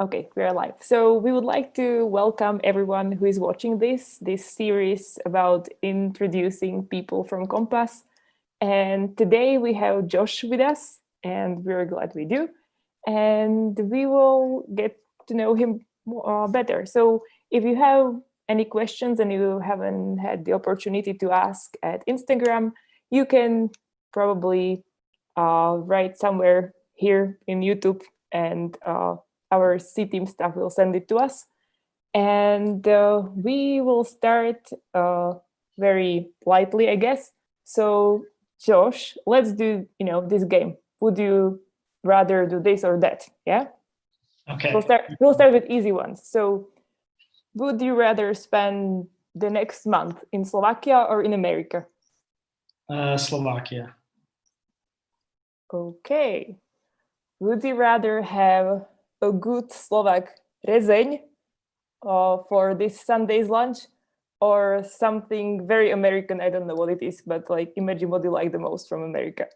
Okay, we're live. So we would like to welcome everyone who is watching this series about introducing people from Compass. And today we have Josh with us, and we're glad we do. And we will get to know him better. So if you have any questions and you haven't had the opportunity to ask at Instagram, you can probably write somewhere here in YouTube, and our C team staff will send it to us. And we will start very lightly, I guess. So, Josh, let's do this game. Would you rather do this or that? Yeah. Okay. We'll start with easy ones. So, would you rather spend the next month in Slovakia or in America? Slovakia. Okay. Would you rather have a good Slovak rezeň for this Sunday's lunch, or something very American? I don't know what it is, but like, imagine what you like the most from America.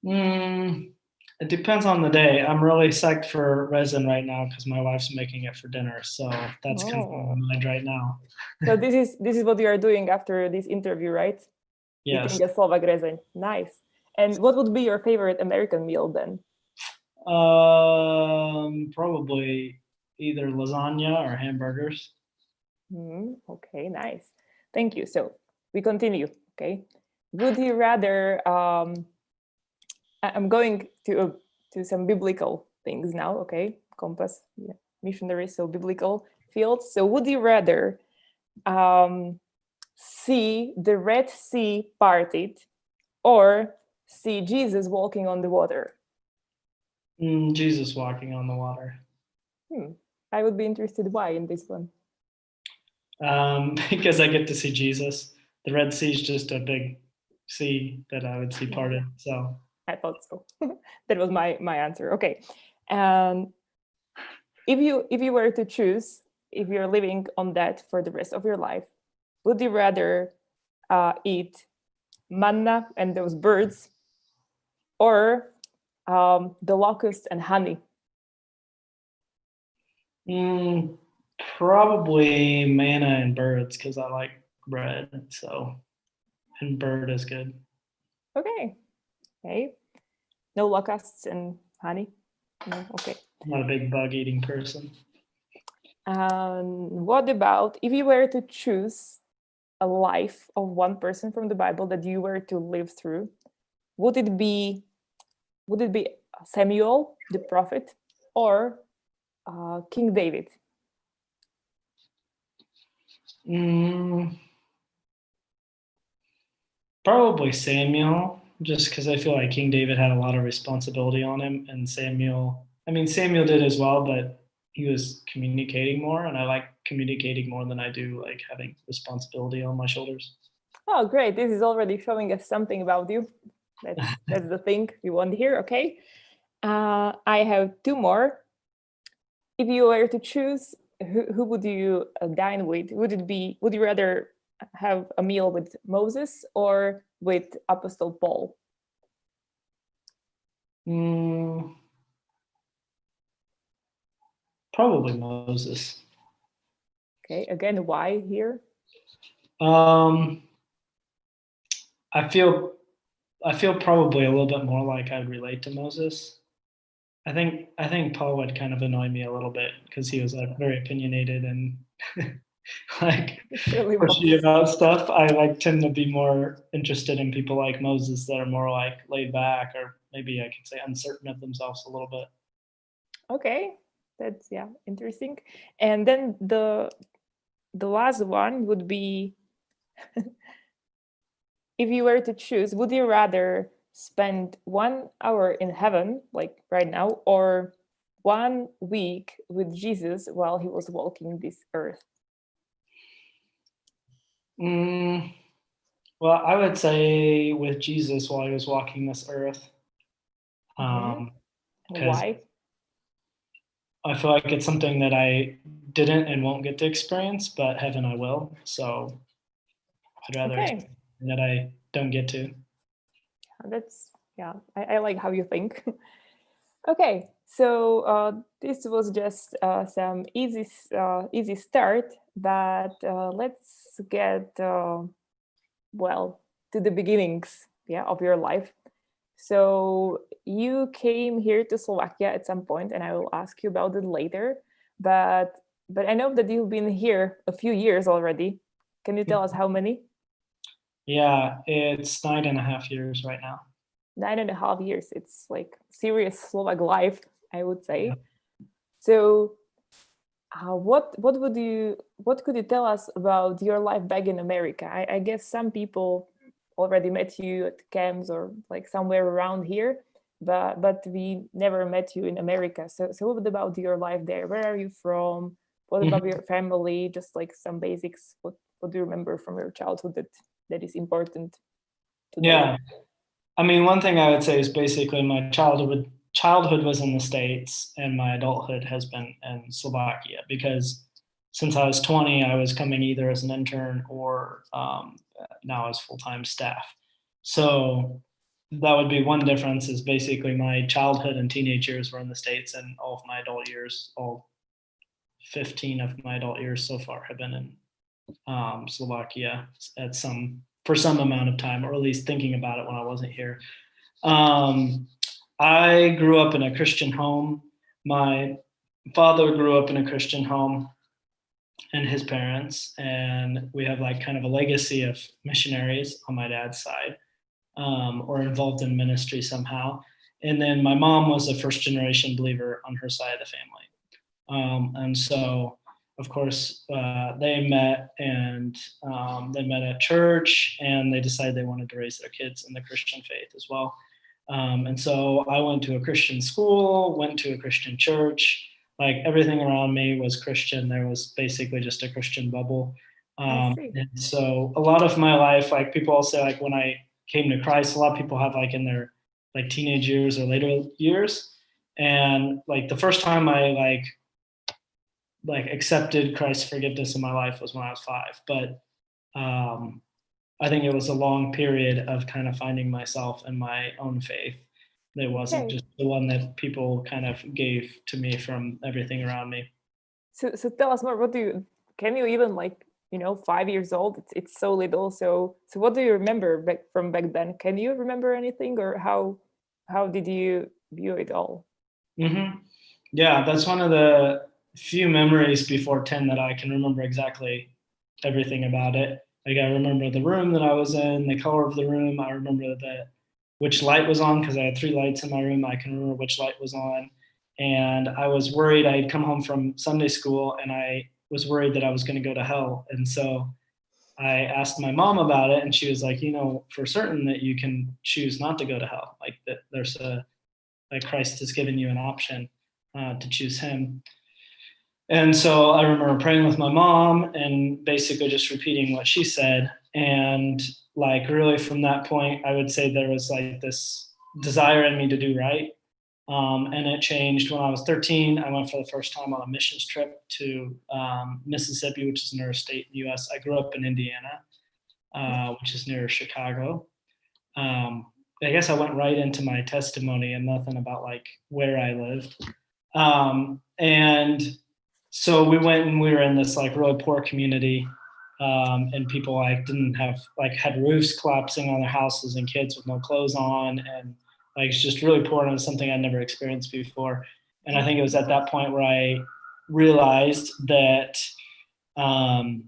It depends on the day. I'm really psyched for resin right now because my wife's making it for dinner. So that's kind of on my mind right now. So this is what you are doing after this interview, right? Yes. Eating a Slovak rezeň. Nice. And what would be your favorite American meal then? Probably either lasagna or hamburgers. Okay, nice. Thank you. So we continue. Okay. Would you rather? I'm going to some biblical things now. Okay, Compass, missionary, so biblical fields. So would you rather see the Red Sea parted, or see Jesus walking on the water? Jesus walking on the water. I would be interested why in this one. Because I get to see Jesus. The Red Sea is just a big sea that I would see parted. So I thought so. That was my answer. Okay. And if you were to choose, if you're living on that for the rest of your life, would you rather eat manna and those birds, or the locusts and honey? Probably manna and birds because I like bread. So, and bird is good. Okay. No locusts and honey? No? Okay. I'm not a big bug eating person. What about if you were to choose a life of one person from the Bible that you were to live through? Would it be Samuel, the prophet, or King David? Probably Samuel, just because I feel like King David had a lot of responsibility on him, and Samuel did as well, but he was communicating more, and I like communicating more than I do like having responsibility on my shoulders. Oh, great. This is already showing us something about you. That's the thing we want to hear. Okay. I have two more. If you were to choose, who would you dine with? Would you rather have a meal with Moses or with Apostle Paul? Probably Moses. Okay. Again, why here? I feel probably a little bit more like I'd relate to Moses. I think Paul would kind of annoy me a little bit because he was like very opinionated and like pushy about stuff. I like tend to be more interested in people like Moses that are more like laid back, or maybe I could say uncertain of themselves a little bit. Okay, that's interesting. And then the last one would be, if you were to choose, would you rather spend 1 hour in heaven, like right now, or 1 week with Jesus while he was walking this earth? Well, I would say with Jesus while he was walking this earth. Why? I feel like it's something that I didn't and won't get to experience, but heaven I will. So I'd rather that I don't get to. That's I like how you think. Okay, So this was just some easy start, but let's get well to the beginnings, yeah, of your life. So you came here to Slovakia at some point, and I will ask you about it later. But I know that you've been here a few years already. Can you tell us how many? Yeah, it's 9.5 years right now. 9.5 years. It's like serious Slovak life, I would Yeah. say. So what could you tell us about your life back in America? I guess some people already met you at camps or like somewhere around here, but we never met you in America. So what about your life there? Where are you from? What about Mhm. your family? Just like some basics. What do you remember from your childhood that is important to know? Yeah. I mean, one thing I would say is basically my childhood was in the States and my adulthood has been in Slovakia because since I was 20, I was coming either as an intern or now as full-time staff. So that would be one difference is basically my childhood and teenage years were in the States and all of my adult years, all 15 of my adult years so far have been in Slovakia for some amount of time, or at least thinking about it when I wasn't here. Um, I grew up in a Christian home. My father grew up in a Christian home and his parents, and we have like kind of a legacy of missionaries on my dad's side, or involved in ministry somehow. And then my mom was a first generation believer on her side of the family. And so, of course, they met at church and they decided they wanted to raise their kids in the Christian faith as well. And so I went to a Christian school, went to a Christian church. Like everything around me was Christian. There was basically just a Christian bubble. I see. And so a lot of my life, like people all say, like when I came to Christ, a lot of people have like in their like teenage years or later years. And like the first time I like accepted Christ's forgiveness in my life was when I was 5. But um, I think it was a long period of kind of finding myself in my own faith. It wasn't Okay. just the one that people kind of gave to me from everything around me. So tell us more. What do you can you even like 5 years old? It's so little. So what do you remember back then? Can you remember anything, or how did you view it all? Mm-hmm. Yeah, that's one of the few memories before 10 that I can remember exactly everything about it. Like I remember the room that I was in, the color of the room. I remember which light was on because I had 3 lights in my room. I can remember which light was on. And I was worried. I had come home from Sunday school and I was worried that I was going to go to hell. And so I asked my mom about it and she was like, for certain that you can choose not to go to hell. Like that like Christ has given you an option to choose him. And so I remember praying with my mom and basically just repeating what she said. And like really from that point, I would say there was like this desire in me to do right. And it changed when I was 13. I went for the first time on a missions trip to Mississippi, which is near a state in the US. I grew up in Indiana, which is near Chicago. Um, I guess I went right into my testimony and nothing about like where I lived. And so we went and we were in this like really poor community, and people like didn't have like had roofs collapsing on their houses and kids with no clothes on, and like it's just really poor and it was something I'd never experienced before. And I think it was at that point where I realized um,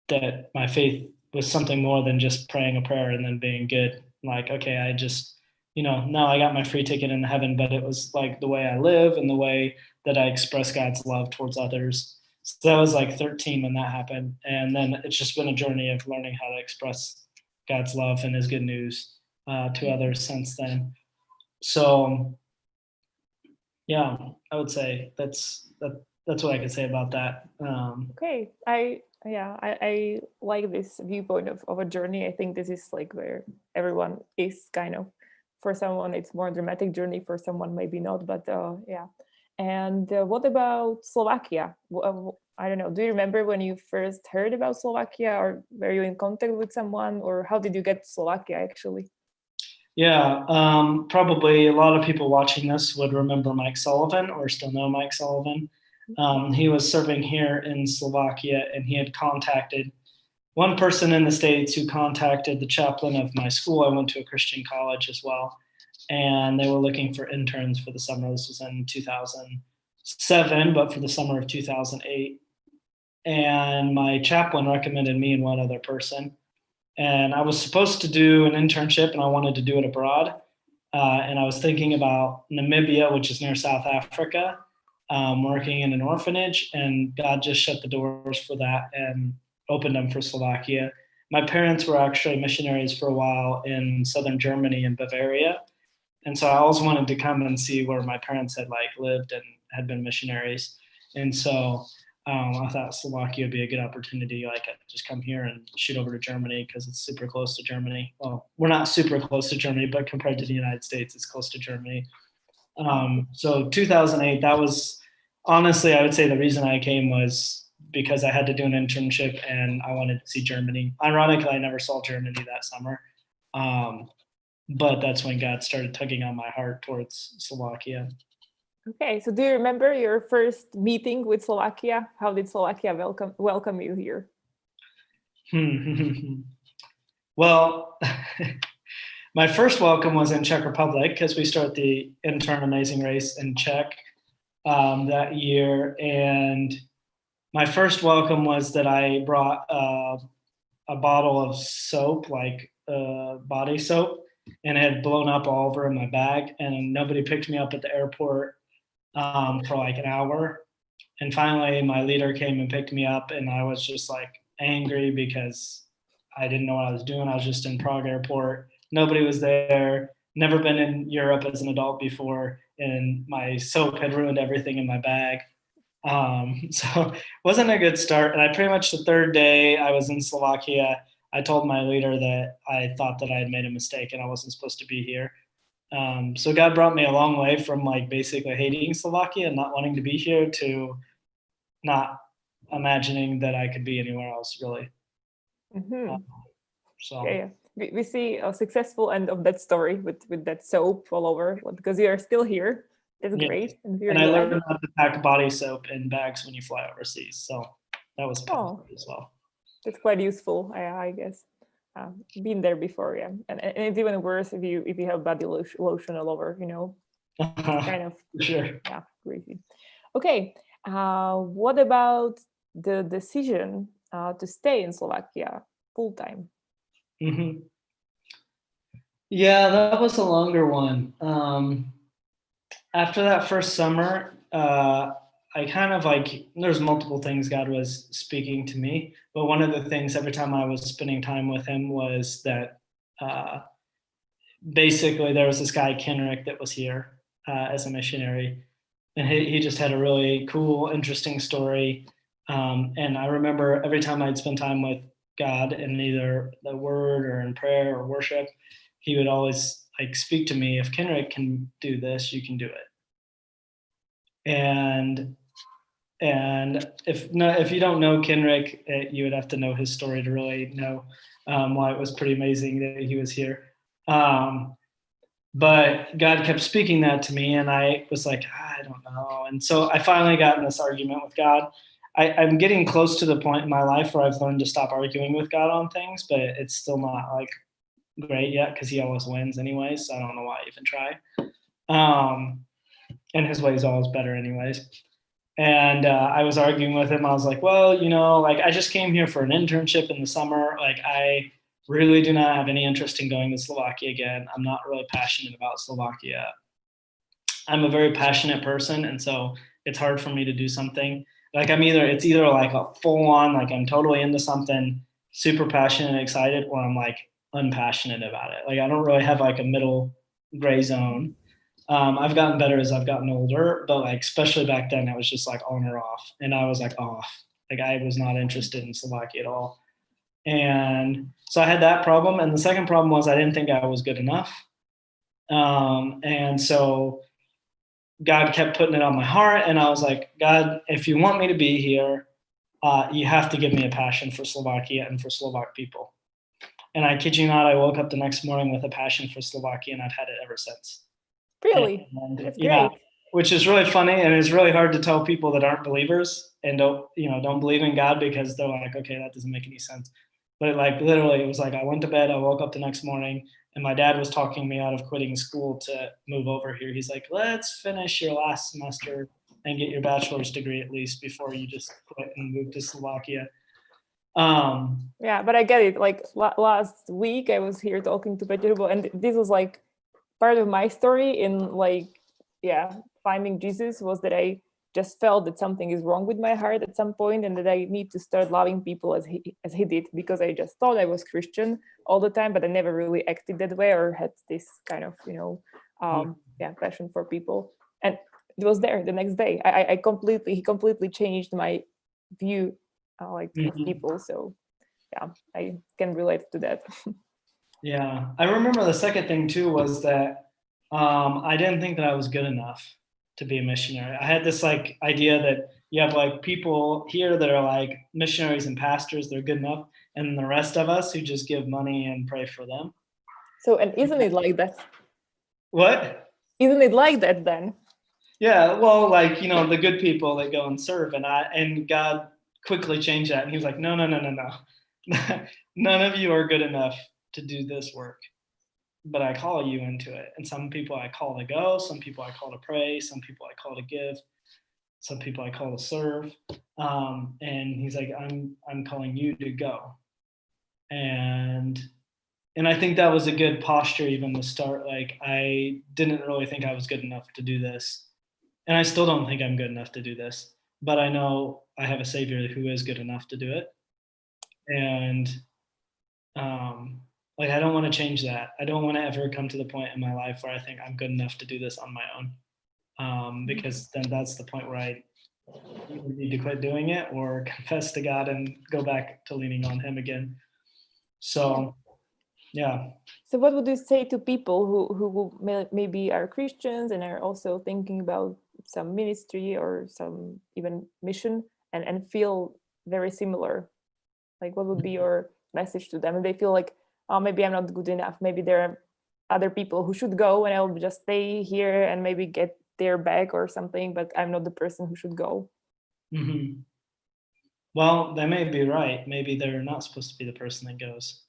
that my faith was something more than just praying a prayer and then being good. Like, okay, I just, now I got my free ticket into heaven, but it was like the way I live and the way that I express God's love towards others. So that was like 13 when that happened. And then it's just been a journey of learning how to express God's love and his good news to others since then. So yeah, I would say that's what I could say about that. Okay, I like this viewpoint of a journey. I think this is like where everyone is kind of. For someone, it's more dramatic journey. For someone, maybe not. But yeah. And what about Slovakia? I don't know. Do you remember when you first heard about Slovakia, or were you in contact with someone, or how did you get to Slovakia actually? Yeah, probably a lot of people watching this would remember Mike Sullivan or still know Mike Sullivan. He was serving here in Slovakia, and he had contacted one person in the States who contacted the chaplain of my school. I went to a Christian college as well, and they were looking for interns for the summer. This was in 2007, but for the summer of 2008. And my chaplain recommended me and one other person. And I was supposed to do an internship, and I wanted to do it abroad. And I was thinking about Namibia, which is near South Africa, working in an orphanage, and God just shut the doors for that and opened them for Slovakia. My parents were actually missionaries for a while in southern Germany and Bavaria, and so I always wanted to come and see where my parents had like lived and had been missionaries. And so I thought Slovakia would be a good opportunity. Like, I just come here and shoot over to Germany because it's super close to Germany. Well, we're not super close to Germany, but compared to the United States, it's close to Germany. So 2008, that was honestly, I would say the reason I came was because I had to do an internship and I wanted to see Germany. Ironically, I never saw Germany that summer. Um, but that's when God started tugging on my heart towards Slovakia. Okay, so do you remember your first meeting with Slovakia? How did Slovakia welcome you here? Well, my first welcome was in Czech Republic because we started the intern amazing race in Czech that year. And my first welcome was that I brought a bottle of soap, like body soap, and it had blown up all over in my bag. And nobody picked me up at the airport for like an hour. And finally, my leader came and picked me up, and I was just like angry because I didn't know what I was doing. I was just in Prague airport. Nobody was there. Never been in Europe as an adult before, and my soap had ruined everything in my bag. So it wasn't a good start. And I pretty much the third day I was in Slovakia, I told my leader that I thought that I had made a mistake and I wasn't supposed to be here. So God brought me a long way from like basically hating Slovakia and not wanting to be here to not imagining that I could be anywhere else, really. Mm-hmm. So Yeah, yeah. We see a successful end of that story with that soap all over because you are still here. That's yeah, great, and we're and I glad. learned not to pack body soap in bags when you fly overseas. So that was Oh, positive as well. that's quite useful, I guess. Been there before, yeah, and it's even worse if you have body lotion all over. It's kind of Sure. yeah crazy. Okay, what about the decision to stay in Slovakia full time? Mm-hmm. Yeah, that was a longer one. After that first summer, I kind of like, there's multiple things God was speaking to me. But one of the things every time I was spending time with him was that uh, basically there was this guy, Kenrick, that was here as a missionary. And he just had a really cool, interesting story. And I remember every time I'd spend time with God in either the word or in prayer or worship, he would always like speak to me, if Kenrick can do this, you can do it. And if you don't know Kenrick, you would have to know his story to really know why it was pretty amazing that he was here. But God kept speaking that to me, and I was like, I don't know. And so I finally got in this argument with God. I'm getting close to the point in my life where I've learned to stop arguing with God on things, but it's still not like great yet because he always wins anyway. So I don't know why I even try. And his way is always better anyways. And I was arguing with him. I was like, well, like I just came here for an internship in the summer. Like I really do not have any interest in going to Slovakia again. I'm not really passionate about Slovakia. I'm a very passionate person, and so it's hard for me to do something. Like it's either like a full on, like I'm totally into something, super passionate and excited, or I'm like unpassionate about it. Like I don't really have like a middle gray zone. I've gotten better as I've gotten older, but like especially back then, I was just like on or off, and I was like off. Like I was not interested in Slovakia at all, and so I had that problem. And the second problem was I didn't think I was good enough, and so God kept putting it on my heart, and I was like, God, if you want me to be here, you have to give me a passion for Slovakia and for Slovak people. And I kid you not, I woke up the next morning with a passion for Slovakia, and I've had it ever since. Really? And That's yeah, great. which is really funny, and it's really hard to tell people that aren't believers and don't believe in God, because they're like, okay, that doesn't make any sense. But like literally, it was like I went to bed, I woke up the next morning, and my dad was talking me out of quitting school to move over here. He's like, let's finish your last semester and get your bachelor's degree at least before you just quit and move to Slovakia. Yeah, but I get it. Like last week, I was here talking to Peter, and this was like part of my story in like, yeah, finding Jesus was that I just felt that something is wrong with my heart at some point, and that I need to start loving people as he did, because I just thought I was Christian all the time, but I never really acted that way or had this kind of passion for people. And it was there the next day. He completely changed my view of people. So yeah, I can relate to that. Yeah, I remember the second thing too was that I didn't think that I was good enough to be a missionary. I had this like idea that you have like people here that are like missionaries and pastors, they're good enough, and the rest of us who just give money and pray for them. So, and isn't it like that? What? Isn't it like that then? Yeah, well, like the good people that go and serve, and God quickly changed that, and He was like, no, no, no, no, no, none of you are good enough to do this work, but I call you into it. And some people I call to go, some people I call to pray, some people I call to give, some people I call to serve. And He's like, I'm calling you to go, and I think that was a good posture even to start. Like I didn't really think I was good enough to do this, and I still don't think I'm good enough to do this, but I know I have a Savior who is good enough to do it. And like I don't want to change that. I don't want to ever come to the point in my life where I think I'm good enough to do this on my own, because then that's the point where I need to quit doing it or confess to God and go back to leaning on Him again. So yeah. So, what would you say to people who maybe are Christians and are also thinking about some ministry or some even mission, and feel very similar? Like, what would be your message to them? And they feel like, oh, maybe I'm not good enough. Maybe there are other people who should go, and I'll just stay here and maybe get their bag or something, but I'm not the person who should go. Mm-hmm. Well, they may be right. Maybe they're not supposed to be the person that goes.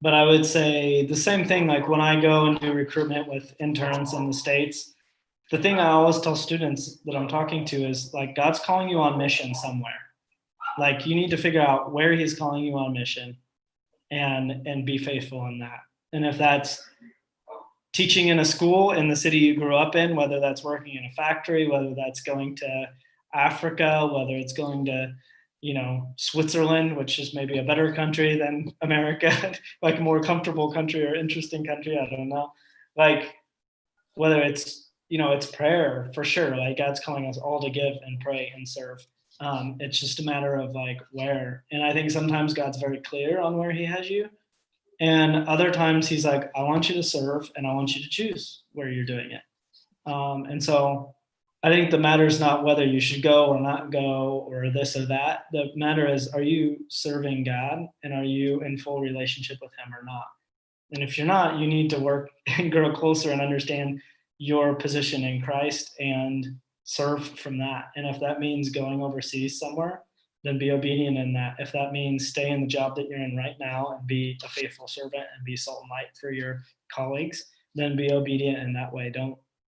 But I would say the same thing. Like when I go and do recruitment with interns in the States, the thing I always tell students that I'm talking to is like, God's calling you on mission somewhere. Like you need to figure out where He's calling you on mission, and be faithful in that. And if that's teaching in a school in the city you grew up in, whether that's working in a factory, whether that's going to Africa, whether it's going to, Switzerland, which is maybe a better country than America, like a more comfortable country or interesting country, I don't know. Like whether it's prayer for sure. Like God's calling us all to give and pray and serve. It's just a matter of like where. And I think sometimes God's very clear on where He has you. And other times He's like, I want you to serve and I want you to choose where you're doing it. And so I think the matter is not whether you should go or not go or this or that. The matter is, are you serving God and are you in full relationship with Him or not? And if you're not, you need to work and grow closer and understand your position in Christ and serve from that. And if that means going overseas somewhere, then be obedient in that. If that means stay in the job that you're in right now and be a faithful servant and be salt and light for your colleagues, then be obedient in that way.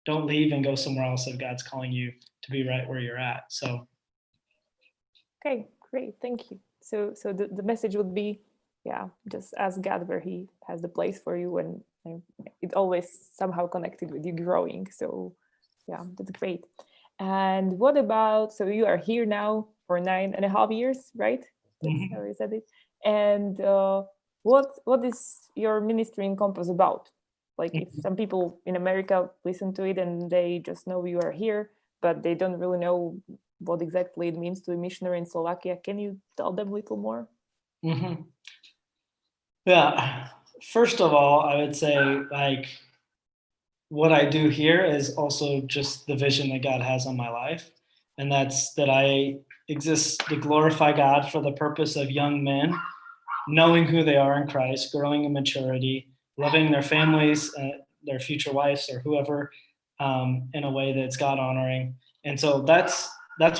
Don't leave and go somewhere else if God's calling you to be right where you're at. So Okay, great, thank you. So the message would be, yeah, just ask God where He has the place for you, and it always somehow connected with you growing. So yeah, that's great. And what about, so you are here now for 9.5 years, right? That's how you said it. And what is your ministry in Compass about? Like if some people in America listen to it and they just know you are here, but they don't really know what exactly it means to be a missionary in Slovakia, can you tell them a little more? Mm-hmm. Yeah. First of all, I would say like what I do here is also just the vision that God has on my life. And that's that I exist to glorify God for the purpose of young men knowing who they are in Christ, growing in maturity, loving their families, their future wives or whoever, in a way that's God honoring. And so that's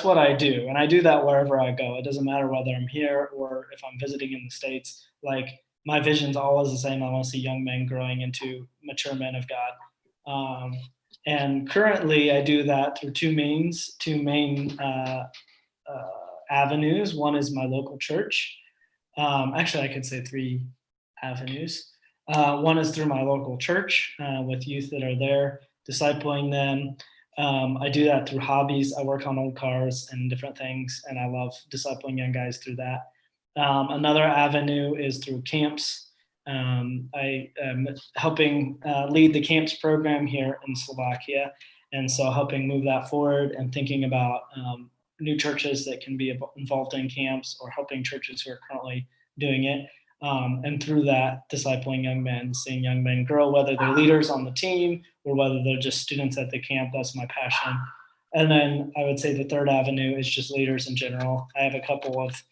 what I do, and I do that wherever I go. It doesn't matter whether I'm here or if I'm visiting in the States. Like, my vision's always the same. I want to see young men growing into mature men of God. And currently, I do that through two main avenues. One is my local church. Actually, I could say three avenues. One is through my local church with youth that are there, discipling them. I do that through hobbies. I work on old cars and different things, and I love discipling young guys through that. Another avenue is through camps. I am helping lead the camps program here in Slovakia, and so helping move that forward and thinking about new churches that can be involved in camps, or helping churches who are currently doing it. And through that, discipling young men, seeing young men grow, whether they're leaders on the team or whether they're just students at the camp. That's my passion. And then I would say the third avenue is just leaders in general. I have a couple of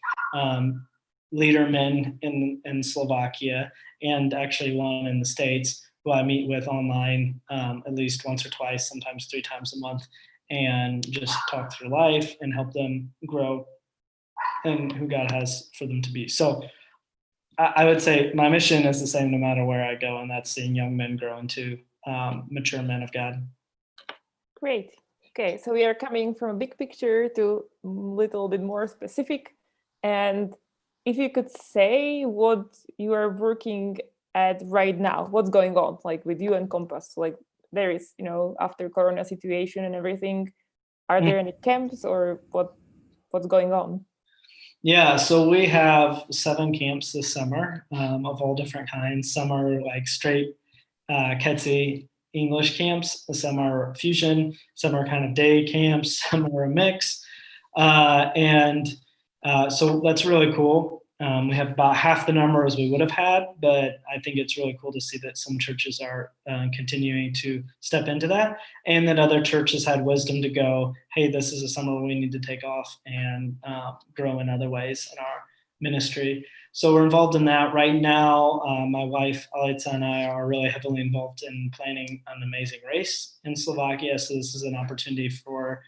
leader men in Slovakia, and actually one in the States, who I meet with online at least once or twice, sometimes 3 times a month, and just talk through life and help them grow and who God has for them to be. So I would say my mission is the same no matter where I go, and that's seeing young men grow into mature men of God. Great. Okay, so we are coming from a big picture to a little bit more specific. And if you could say what you are working at right now, what's going on, like with you and Compass, like there is, after Corona situation and everything, are there any camps or what's going on? Yeah, so we have 7 camps this summer of all different kinds. Some are like straight Ketsi English camps, some are fusion, some are kind of day camps, some are a mix. So that's really cool. We have about half the number as we would have had, but I think it's really cool to see that some churches are continuing to step into that, and that other churches had wisdom to go, hey, this is a summer we need to take off and grow in other ways in our ministry. So we're involved in that right now. My wife, Alica, and I are really heavily involved in planning an amazing race in Slovakia. So this is an opportunity for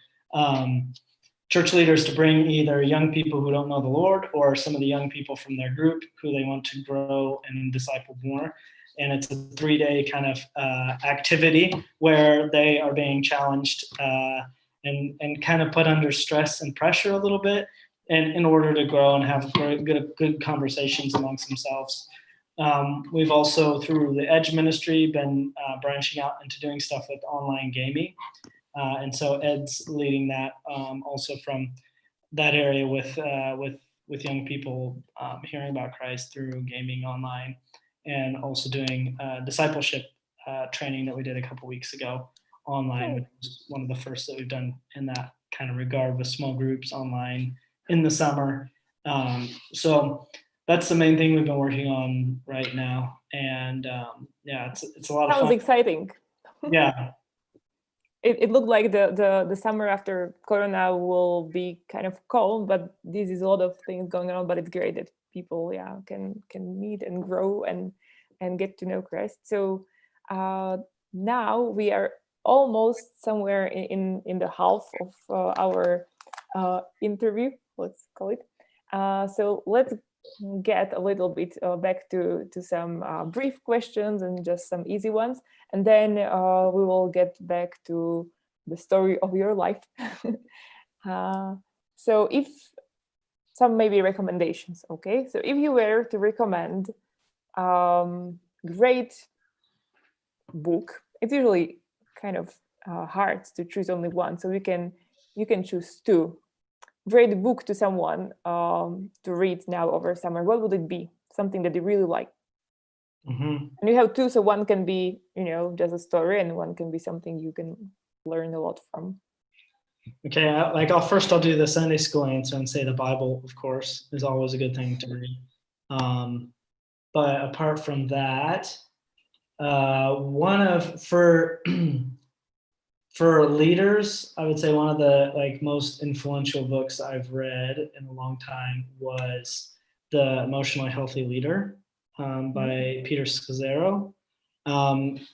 church leaders to bring either young people who don't know the Lord or some of the young people from their group who they want to grow and disciple more. And it's a 3-day kind of activity where they are being challenged and kind of put under stress and pressure a little bit, and in order to grow and have good conversations amongst themselves. We've also, through the Edge ministry, been branching out into doing stuff with online gaming. And so Ed's leading that also from that area with young people hearing about Christ through gaming online, and also doing discipleship training that we did a couple weeks ago online, which was one of the first that we've done in that kind of regard, with small groups online in the summer. So that's the main thing we've been working on right now. And it's a lot of fun. Sounds exciting. Yeah. It looked like the summer after Corona will be kind of calm, but this is a lot of things going on. But it's great that people, can meet and grow and get to know Christ. So now we are almost somewhere in the half of our interview, let's call it. So let's get a little bit back to some brief questions and just some easy ones, and then we will get back to the story of your life. So if some maybe recommendations, okay? So if you were to recommend great book, it's usually kind of hard to choose only one, so you can choose 2. Great book to someone to read now over summer, what would it be? Something that you really like. Mm-hmm. And you have 2, so one can be just a story, and one can be something you can learn a lot from. Okay, I'll do the Sunday school answer and say the Bible, of course, is always a good thing to read. But apart from that, for leaders, I would say one of the most influential books I've read in a long time was The Emotionally Healthy Leader by Peter Scazzaro.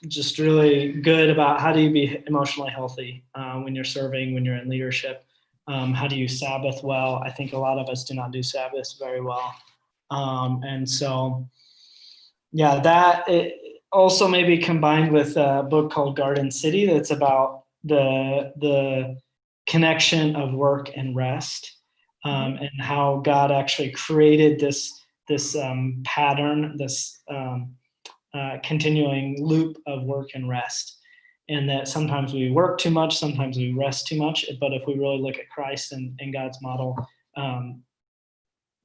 Just really good about how do you be emotionally healthy when you're serving, when you're in leadership. How do you Sabbath well? I think a lot of us do not do Sabbaths very well. And so, yeah, that also maybe combined with a book called Garden City that's about the connection of work and rest, and how God actually created this pattern, this continuing loop of work and rest. And that sometimes we work too much, sometimes we rest too much. But if we really look at Christ and God's model,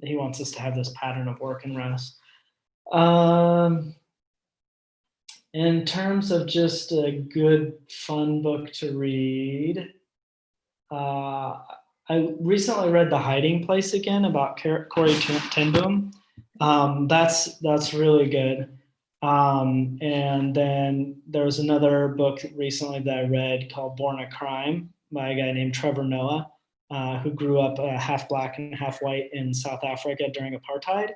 he wants us to have this pattern of work and rest. In terms of just a good, fun book to read, I recently read The Hiding Place again about Corrie ten Boom. That's really good. And then there was another book recently that I read called Born a Crime by a guy named Trevor Noah, who grew up half black and half white in South Africa during apartheid.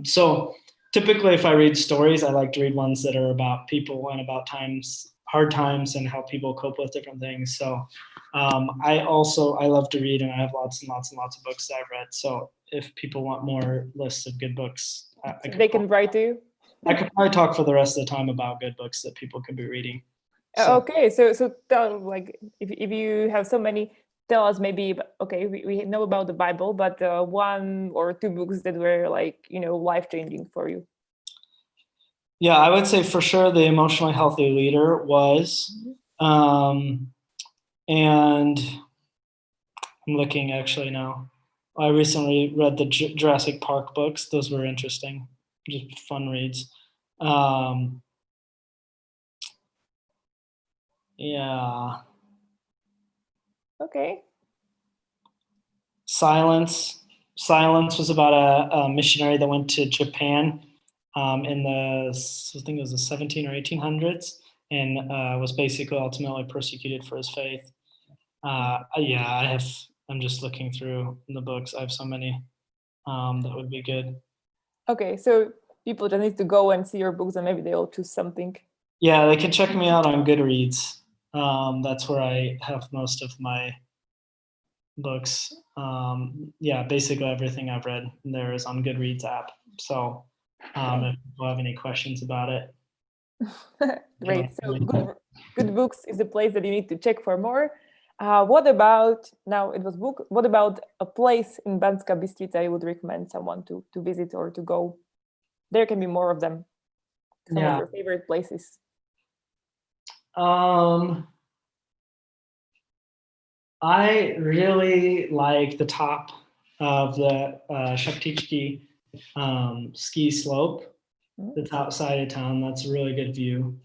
So typically if I read stories, I like to read ones that are about people and about hard times and how people cope with different things. So I love to read, and I have lots and lots and lots of books that I've read. So if people want more lists of good books, they can write to you. I could probably talk for the rest of the time about good books that people could be reading. Okay, so tell, like, if you have so many, tell us maybe. Okay, we know about the Bible, but one or two books that were like life changing for you. Yeah, I would say for sure the Emotionally Healthy Leader was, and I'm looking actually now. I recently read the Jurassic Park books. Those were interesting, just fun reads. Yeah. Okay. Silence. Silence was about a missionary that went to Japan in I think it was the 17 or 1800s, and was basically ultimately persecuted for his faith. Yeah, I'm just looking through the books. I have so many that would be good. Okay, so people just need to go and see your books, and maybe they'll choose something. Yeah, they can check me out on Goodreads. That's where I have most of my books. Yeah, basically everything I've read there is on Goodreads app. So if people have any questions about it. Great. So good books is the place that you need to check for more. What about, now it was book, what about a place in Banska Bystrica you would recommend someone to visit or to go? There can be more of them. Some of your favorite places. I really like the top of the Sheptichki ski slope that's outside of town. That's a really good view.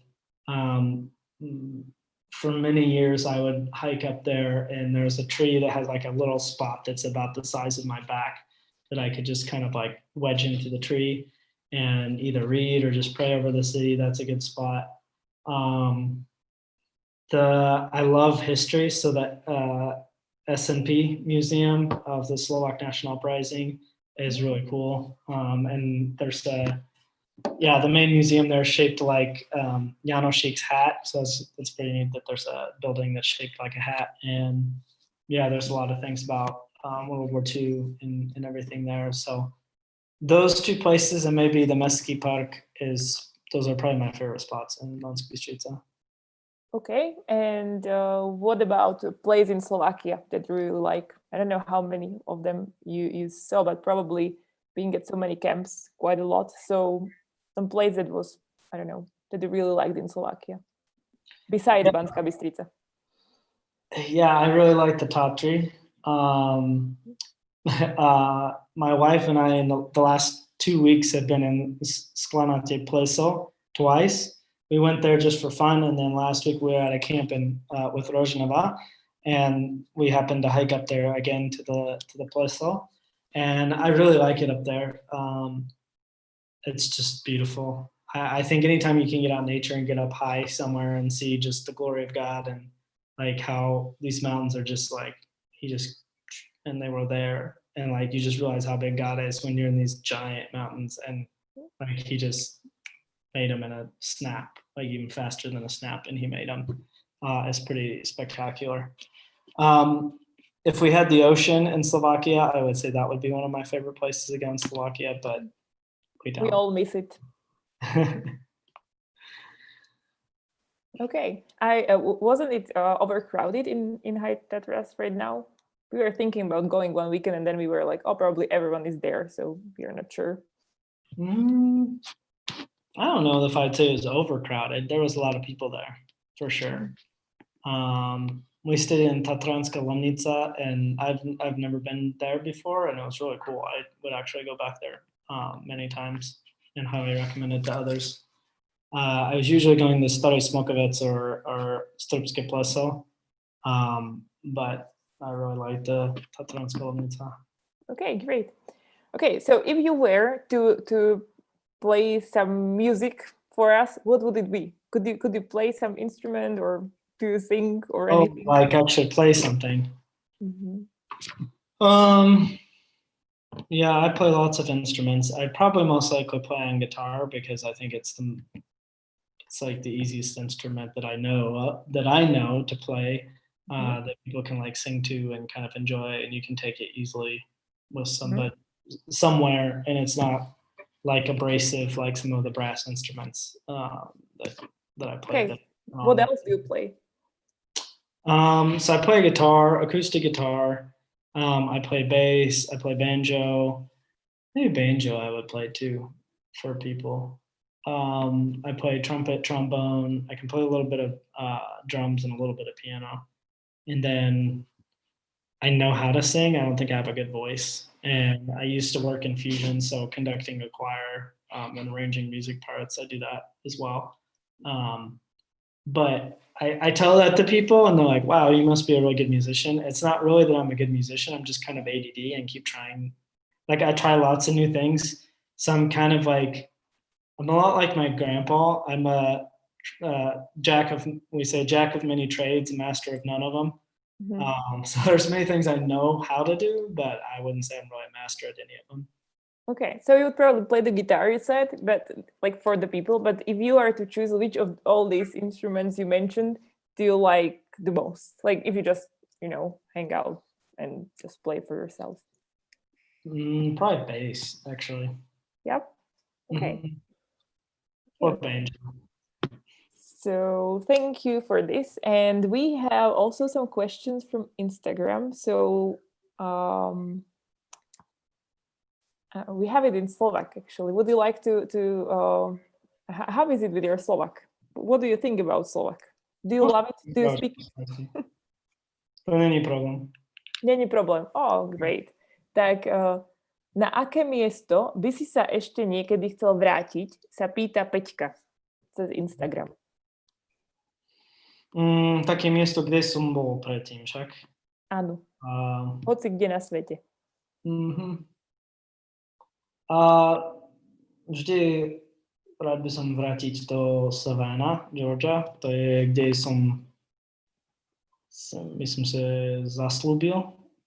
For many years, I would hike up there, and there's a tree that has like a little spot that's about the size of my back that I could just kind of like wedge into the tree and either read or just pray over the city. That's a good spot. I love history, so that S&P Museum of the Slovak National Uprising is really cool. And there's the main museum there is shaped like Janošik's hat, so that's pretty neat that there's a building that's shaped like a hat. And yeah, there's a lot of things about World War II and everything there. So those two places, and maybe the Mestski Park, those are probably my favorite spots in Banska Bystrica. Okay, and what about a place in Slovakia that you really like? I don't know how many of them you saw, but probably being at so many camps, quite a lot. So some place that was, I don't know, that you really liked in Slovakia, besides Banska Bystrica. Yeah, I really like the Tatry. My wife and I in the last 2 weeks have been in Sklanate Pleso twice. We went there just for fun, and then last week we were at a camp with Rožnava, and we happened to hike up there again to the Pleso, and I really like it up there. It's just beautiful. I think anytime you can get out in nature and get up high somewhere and see just the glory of God, and like how these mountains are just like and they were there. and like you just realize how big God is when you're in these giant mountains, and like he just made them in a snap, like even faster than a snap, and he made them. It's pretty spectacular. If we had the ocean in Slovakia, I would say that would be one of my favorite places to go in Slovakia, but we don't. We all miss it. Okay. Wasn't it overcrowded in High Tatras right now? We were thinking about going one weekend, and then we were like, oh, probably everyone is there, so we are not sure. I don't know if I'd say it was overcrowded. There was a lot of people there, for sure. We stayed in Tatranska Lomnica, and I've never been there before, and it was really cool. I would actually go back there many times and highly recommend it to others. I was usually going to Stary Smokovec or Strpske Pleso, but I really liked the Tatranska Lomnica. Okay, great. Okay, so if you were to play some music for us, what would it be? Could you play some instrument, or do you sing or anything? Like actually play something. Mm-hmm. Yeah, I play lots of instruments. I'd probably most likely play on guitar because I think it's like the easiest instrument that I know to play, that people can like sing to and kind of enjoy, and you can take it easily with somebody somewhere, and it's not like abrasive like some of the brass instruments that I play. Okay. What else do you play? So I play guitar, acoustic guitar. I play bass. I play banjo. Maybe banjo I would play too for people. I play trumpet, trombone. I can play a little bit of drums and a little bit of piano. And then I know how to sing. I don't think I have a good voice. And I used to work in fusion, so conducting a choir and arranging music parts, I do that as well. But I tell that to people, and they're like, wow, you must be a really good musician. It's not really that I'm a good musician. I'm just kind of ADD and keep trying. Like I try lots of new things. So I'm kind of like, I'm a lot like my grandpa. I'm a jack of many trades, master of none of them. So there's many things I know how to do, but I wouldn't say I'm really a master at any of them. Okay, so you would probably play the guitar, you said, but like for the people. But if you are to choose which of all these instruments you mentioned do you like the most? Like if you just, hang out and just play for yourself. Probably bass, actually. Yep. Okay. Or banjo. So thank you for this. And we have also some questions from Instagram. So we have it in Slovak, actually. Would you like to how is it with your Slovak? What do you think about Slovak? Do you love it? Do you speak it? Není problém. Není problém. Oh, great. Tak na aké miesto by si sa ešte niekedy chcel vrátiť, sa pýta Peťka cez Instagram. Také miesto, kde som bol predtým, však? Áno. Hoci kde na svete. Vždy rád by som vrátiť do Savannah, Georgia. To je, kde som myslím si,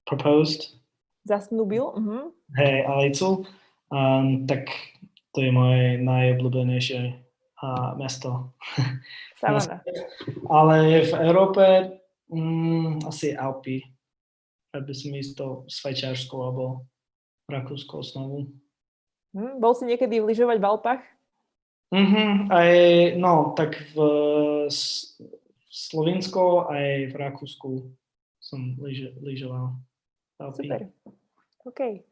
proposed. Zasnúbil? Hej, Alicu. Tak to je moje najobľúbenejšie mesto. Savannah. Ale v Európe asi Alpy. Rád by som ísť do Švajčiarsku alebo Rakúsko znovu. Bol si niekedy lyžovať v Alpách? Tak v Slovensku aj v Rakúsku som lyžoval. Super. Okay.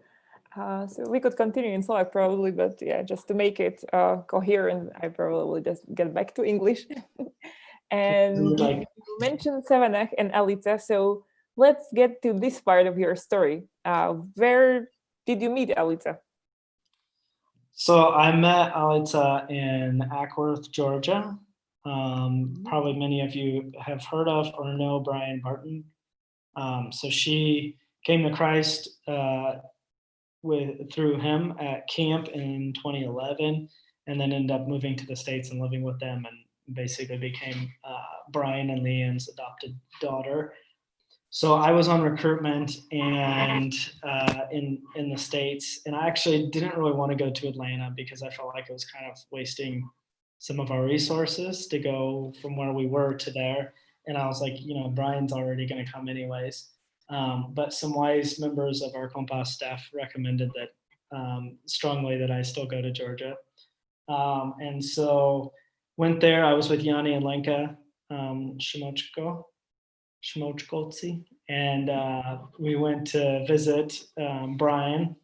So we could continue in Slovak probably, but yeah, just to make it coherent, I probably will just get back to English. And you mentioned Savannah and Alica, so let's get to this part of your story. Where did you meet Alica? So I met Alica in Ackworth, Georgia. Probably many of you have heard of or know Brian Barton. So she came to Christ through him at camp in 2011, and then ended up moving to the States and living with them, and basically became Brian and Leanne's adopted daughter. so I was on recruitment and in the States, and I actually didn't really want to go to Atlanta because I felt like it was kind of wasting some of our resources to go from where we were to there. And I was like, Brian's already going to come anyways. But some wise members of our Compass staff recommended that strongly that I still go to Georgia. And so went there. I was with Yanni and Lenka Shmochkoltsi, and we went to visit Brian.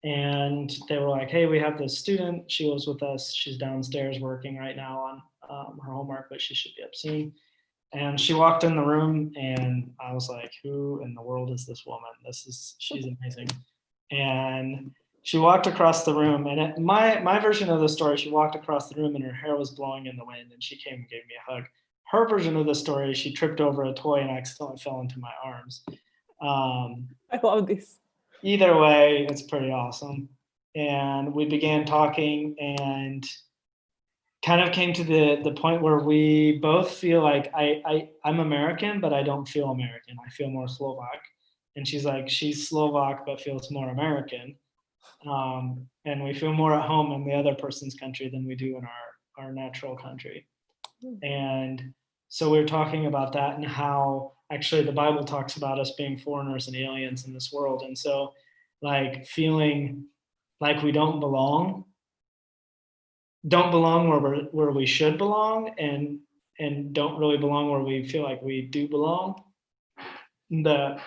And they were like, "Hey, we have this student. She was with us. She's downstairs working right now on her homework, but she should be up soon." And she walked in the room, and I was like, "Who in the world is this woman? She's amazing." And she walked across the room, and my version of the story, she walked across the room, and her hair was blowing in the wind, and she came and gave me a hug. Her version of the story, she tripped over a toy and accidentally fell into my arms. I love this. Either way, it's pretty awesome. And we began talking, and kind of came to the point where we both feel like I'm American, but I don't feel American. I feel more Slovak. And she's like, she's Slovak, but feels more American. And we feel more at home in the other person's country than we do in our natural country. And so we were talking about that and how actually the Bible talks about us being foreigners and aliens in this world. And so, like, feeling like we don't belong where we should belong, and don't really belong where we feel like we do belong. That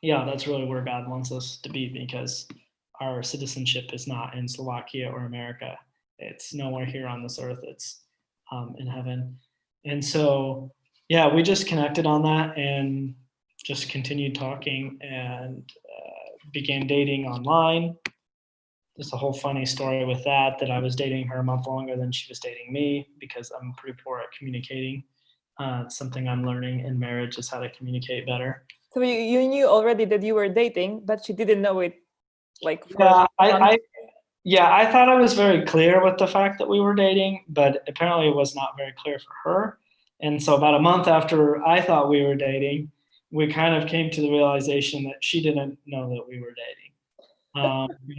that's really where God wants us to be, because our citizenship is not in Slovakia or America. It's nowhere here on this earth. It's in heaven. And so, we just connected on that and just continued talking and began dating online. There's a whole funny story with that I was dating her a month longer than she was dating me because I'm pretty poor at communicating. It's something I'm learning in marriage, is how to communicate better. So you knew already that you were dating, but she didn't know it, like, for I thought I was very clear with the fact that we were dating, but apparently it was not very clear for her. And so about a month after I thought we were dating, we kind of came to the realization that she didn't know that we were dating.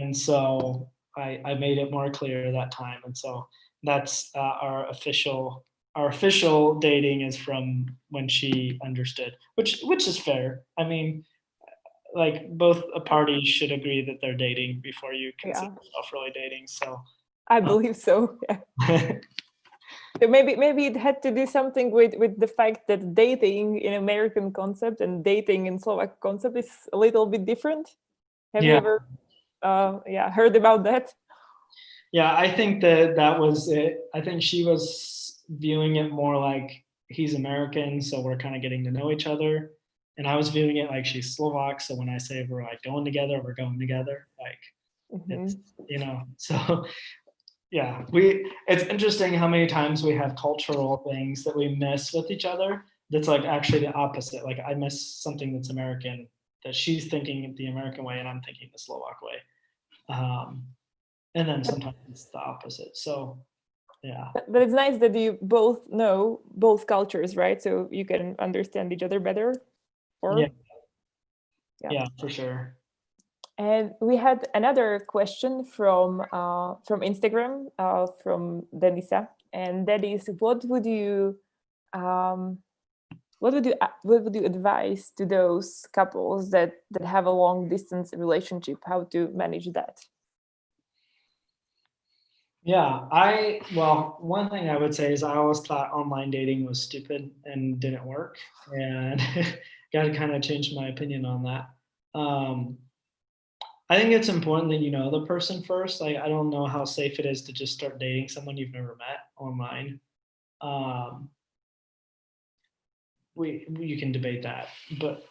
And so I made it more clear that time. And so that's our official dating is from when she understood, which is fair. I mean, like, both parties should agree that they're dating before you consider yourself really dating. So I believe so. Yeah. So maybe it had to do something with the fact that dating in American concept and dating in Slovak concept is a little bit different. Have you ever heard about that? Yeah, I think that was it. I think she was viewing it more like he's American, so we're kind of getting to know each other. And I was viewing it like she's Slovak, so when I say we're like going together, we're going together. Like, it's, so yeah, it's interesting how many times we have cultural things that we miss with each other. That's like actually the opposite. Like, I miss something that's American, that she's thinking the American way and I'm thinking the Slovak way. And then sometimes it's the opposite. So yeah. But it's nice that you both know both cultures, right? So you can understand each other better. Yeah, for sure. And we had another question from Instagram, from Denisa, and that is, what would you advise to those couples that have a long distance relationship? How to manage that? Yeah, one thing I would say is I always thought online dating was stupid and didn't work, and got to kind of change my opinion on that. I think it's important that you know the person first. Like, I don't know how safe it is to just start dating someone you've never met online. You can debate that, but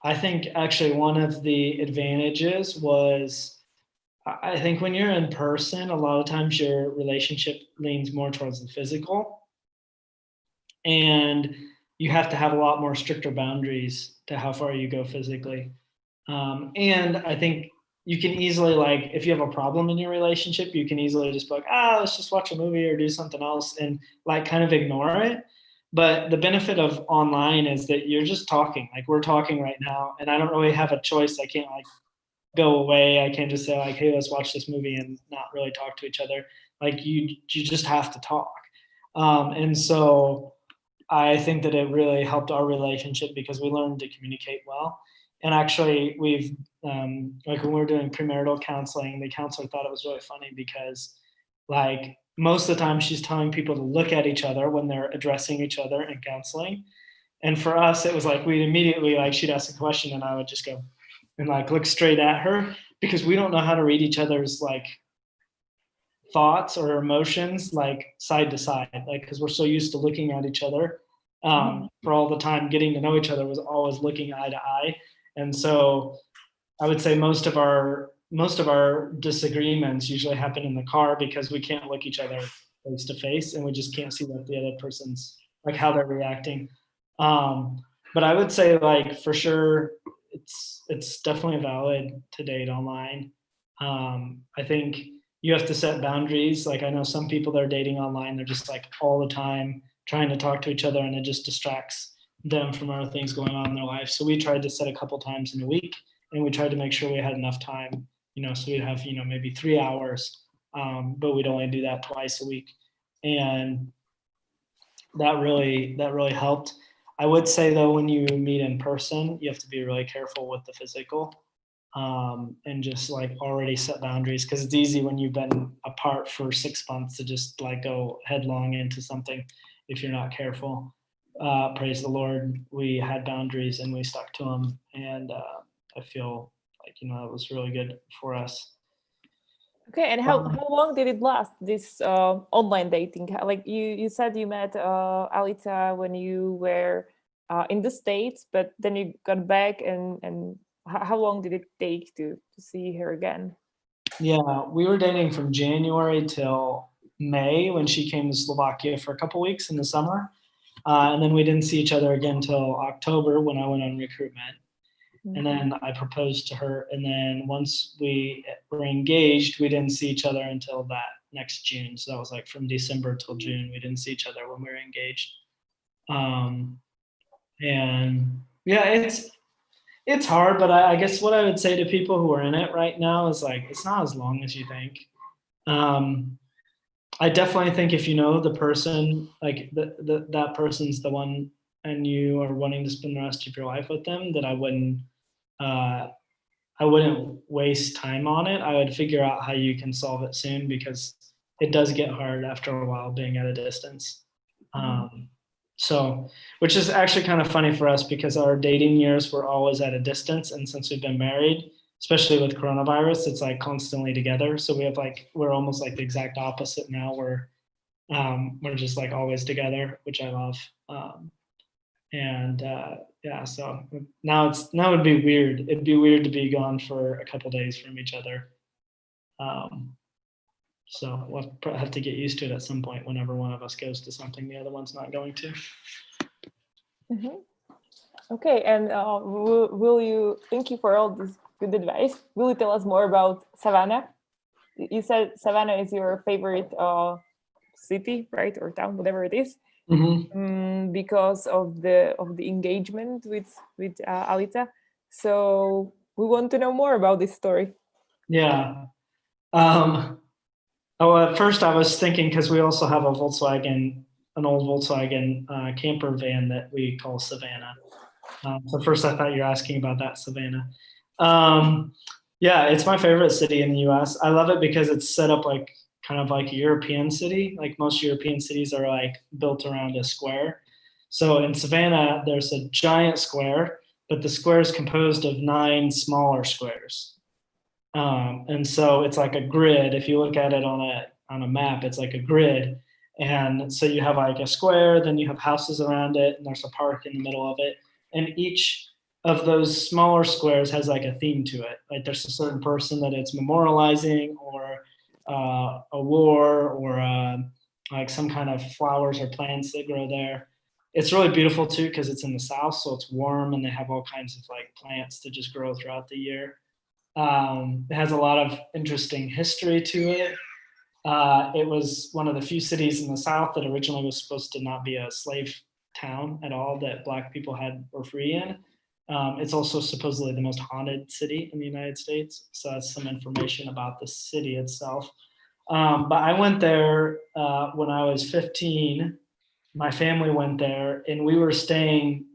I think actually one of the advantages was, I think when you're in person, a lot of times your relationship leans more towards the physical, and you have to have a lot more stricter boundaries to how far you go physically. And I think you can easily, like, if you have a problem in your relationship, you can easily just be like, let's just watch a movie or do something else, and like kind of ignore it. But the benefit of online is that you're just talking, like we're talking right now, and I don't really have a choice. I can't like go away. I can't just say like, hey, let's watch this movie and not really talk to each other. Like you just have to talk. And so I think that it really helped our relationship because we learned to communicate well. And actually, we've like when we were doing premarital counseling, the counselor thought it was really funny because, like, most of the time she's telling people to look at each other when they're addressing each other in counseling. And for us, it was like we'd immediately like she'd ask a question and I would just go and like look straight at her because we don't know how to read each other's like thoughts or emotions like side to side, like because we're so used to looking at each other for all the time. Getting to know each other was always looking eye to eye, and so I would say most of our disagreements usually happen in the car because we can't look each other face to face and we just can't see what the other person's like how they're reacting. Um, but I would say like for sure it's definitely valid to date online. I think you have to set boundaries. Like I know some people that are dating online, they're just like all the time trying to talk to each other and it just distracts them from other things going on in their life. So we tried to set a couple times in a week and we tried to make sure we had enough time, so we'd have, maybe 3 hours, but we'd only do that twice a week. And that really helped. I would say though, when you meet in person, you have to be really careful with the physical, and just like already set boundaries because it's easy when you've been apart for 6 months to just like go headlong into something if you're not careful. Praise the Lord, we had boundaries and we stuck to them, and I feel like it was really good for us. Okay, and how long did it last, this online dating? Like you said you met Alita when you were in the States, but then you got back, and how long did it take to see her again? Yeah, we were dating from January till May when she came to Slovakia for a couple weeks in the summer. And then we didn't see each other again until October when I went on recruitment. And then I proposed to her. And then once we were engaged, we didn't see each other until that next June. So that was like from December till June. We didn't see each other when we were engaged. And yeah, it's hard, but I guess what I would say to people who are in it right now is like it's not as long as you think. I definitely think if you know the person, like that person's the one, and you are wanting to spend the rest of your life with them, that uh, I wouldn't waste time on it. I would figure out how you can solve it soon because it does get hard after a while being at a distance. So, which is actually kind of funny for us because our dating years were always at a distance, and since we've been married, especially with coronavirus, it's like constantly together. So we're almost like the exact opposite now. We're just like always together, which I love. And yeah, so now it'd be weird. It'd be weird to be gone for a couple days from each other. So we'll have to get used to it at some point. Whenever one of us goes to something, the other one's not going to. Okay, and will you? Thank you for all this good advice. Will you tell us more about Savannah? You said Savannah is your favorite city, right, or town, whatever it is, because of the engagement with Alita. So we want to know more about this story. Yeah. At first I was thinking because we also have an old Volkswagen camper van that we call Savannah. So first I thought you were asking about that, Savannah. Yeah, it's my favorite city in the U.S. I love it because it's set up like kind of like a European city. Like most European cities are like built around a square. So in Savannah, there's a giant square, but the square is composed of 9 smaller squares. And so it's like a grid. If you look at it on a map, it's like a grid. And so you have like a square, then you have houses around it, and there's a park in the middle of it. And each of those smaller squares has like a theme to it. Like there's a certain person that it's memorializing, or a war, or like some kind of flowers or plants that grow there. It's really beautiful too because it's in the south, so it's warm, and they have all kinds of like plants that just grow throughout the year. It has a lot of interesting history to it. It was one of the few cities in the South that originally was supposed to not be a slave town at all that Black people were free in. It's also supposedly the most haunted city in the United States. So that's some information about the city itself. But I went there when I was 15. My family went there, and we were staying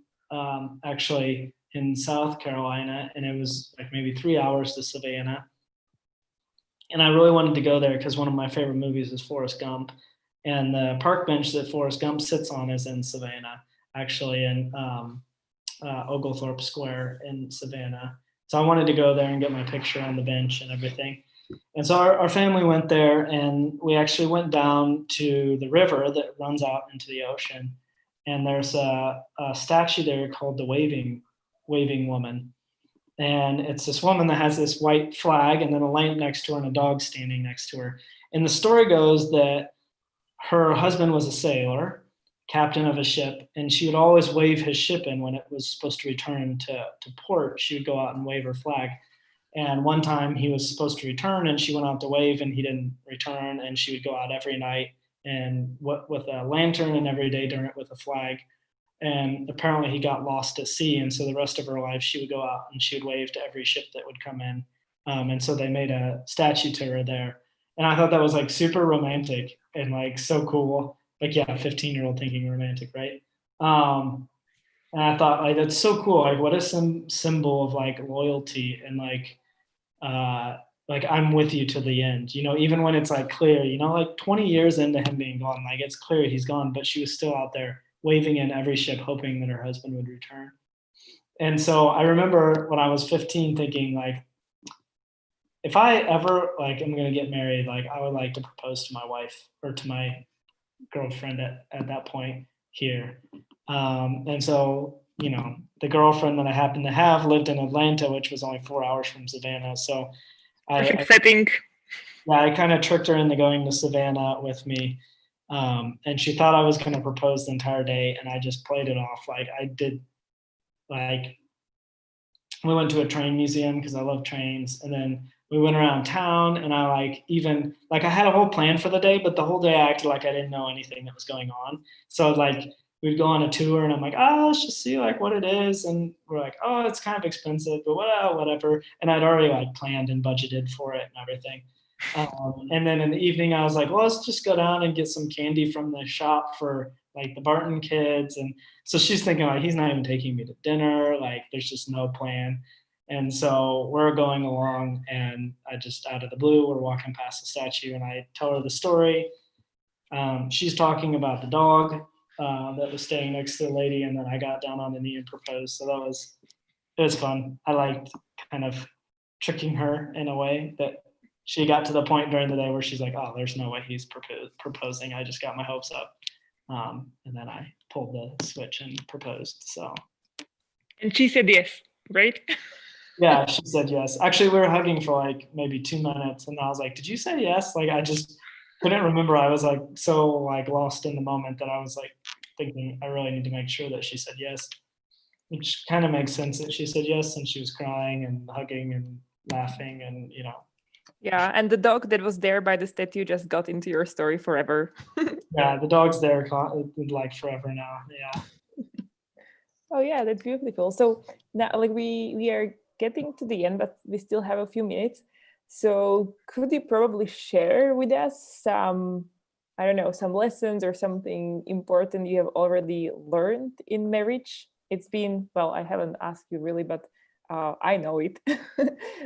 actually in South Carolina, and it was like maybe 3 hours to Savannah. And I really wanted to go there because one of my favorite movies is Forrest Gump, and the park bench that Forrest Gump sits on is in Savannah, actually in Oglethorpe Square in Savannah. So I wanted to go there and get my picture on the bench and everything. And so our family went there, and we actually went down to the river that runs out into the ocean. And there's a statue there called the Waving Woman. And it's this woman that has this white flag and then a lamp next to her and a dog standing next to her. And the story goes that her husband was a sailor, captain of a ship, and she would always wave his ship in when it was supposed to return to port. She would go out and wave her flag. And one time he was supposed to return, and she went out to wave, and he didn't return. And she would go out every night and with a lantern, and every day during it with a flag. And apparently he got lost at sea, and so the rest of her life she would go out and she would wave to every ship that would come in. And so they made a statue to her there, and I thought that was like super romantic and like so cool. Like, yeah, 15-year-old thinking romantic, right? And I thought, like, that's so cool. Like, what is some symbol of like loyalty and like I'm with you to the end, even when it's like clear, like 20 years into him being gone, like it's clear he's gone, but she was still out there waving in every ship, hoping that her husband would return. And so I remember when I was 15 thinking, like, if I ever like am going to get married, like I would like to propose to my wife or to my girlfriend at that point here. And so, the girlfriend that I happened to have lived in Atlanta, which was only 4 hours from Savannah. So Perfect setting. Yeah, I kind of tricked her into going to Savannah with me. And she thought I was going to propose the entire day. And I just played it off. Like I did, like, we went to a train museum because I love trains. And then we went around town, and I I had a whole plan for the day, but the whole day I acted like I didn't know anything that was going on. So like we'd go on a tour, and I'm like, oh, let's just see like what it is. And we're like, oh, it's kind of expensive, but whatever. And I'd already like planned and budgeted for it and everything. And then in the evening, I was like, well, let's just go down and get some candy from the shop for like the Barton kids. And so she's thinking like, he's not even taking me to dinner. Like there's just no plan. And so we're going along, and I just out of the blue, we're walking past the statue, and I tell her the story. She's talking about the dog that was staying next to the lady, and then I got down on the knee and proposed. So it was fun. I liked kind of tricking her in a way that she got to the point during the day where she's like, oh, there's no way he's proposing. I just got my hopes up. And then I pulled the switch and proposed. So. And she said yes, right? Yeah, she said yes. Actually, we were hugging for like maybe 2 minutes, and I was like, did you say yes? Like, I just couldn't remember. I was like so like lost in the moment that I was like thinking I really need to make sure that she said yes, which kind of makes sense that she said yes, and she was crying and hugging and laughing and Yeah, and the dog that was there by the statue just got into your story forever. Yeah, the dog's there like forever now. Yeah. Oh yeah, that's beautiful. So now, like we are getting to the end, but we still have a few minutes. So could you probably share with us some, I don't know, some lessons or something important you have already learned in marriage? It's been, well, I haven't asked you really, but I know it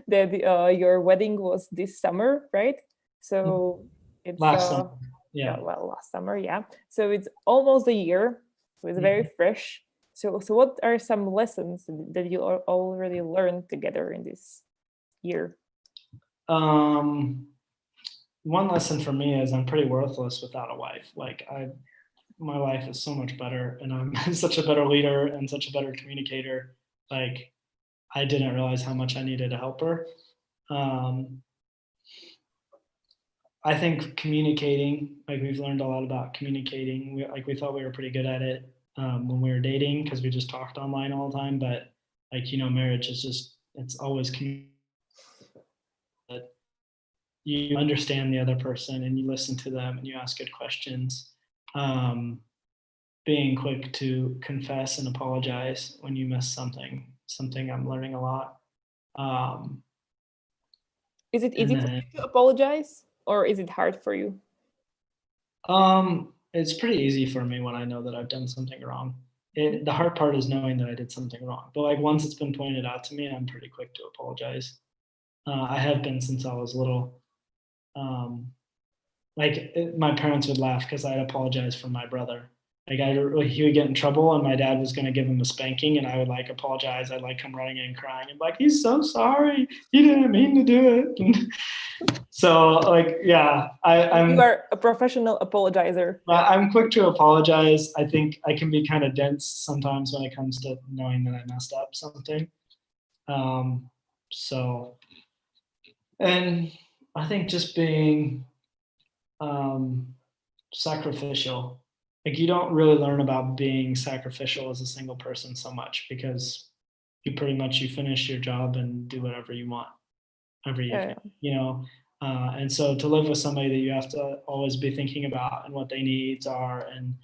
that your wedding was this summer, right? So it's Last summer. Yeah. well, last summer, yeah. So it's almost a year. So it's very fresh. So what are some lessons that you already learned together in this year? One lesson for me is I'm pretty worthless without a wife. Like my life is so much better, and I'm such a better leader and such a better communicator. Like I didn't realize how much I needed a helper. I think communicating, like we've learned a lot about communicating. We thought we were pretty good at it when we were dating because we just talked online all the time. But like marriage is just it's always that you understand the other person and you listen to them and you ask good questions. being quick to confess and apologize when you miss something I'm learning a lot. Um, Is it and easy for then you to apologize, or is it hard for you? it's pretty easy for me when I know that I've done something wrong. Mhm. The hard part is knowing that I did something wrong. But like once it's been pointed out to me, I'm pretty quick to apologize. I have been since I was little. Um, my parents would laugh because I'd apologize for my brother. He would get in trouble, and my dad was going to give him a spanking, and I would like apologize. I'd like come running in crying and like, he's so sorry, he didn't mean to do it. So like, yeah, You are a professional apologizer. Yeah. I'm quick to apologize. I think I can be kind of dense sometimes when it comes to knowing that I messed up something. Um, so, and I think just being um, sacrificial. Like you don't really learn about being sacrificial as a single person so much because you finish your job and do whatever you want every Yeah. evening, you know. And so to live with somebody that you have to always be thinking about and what their needs are and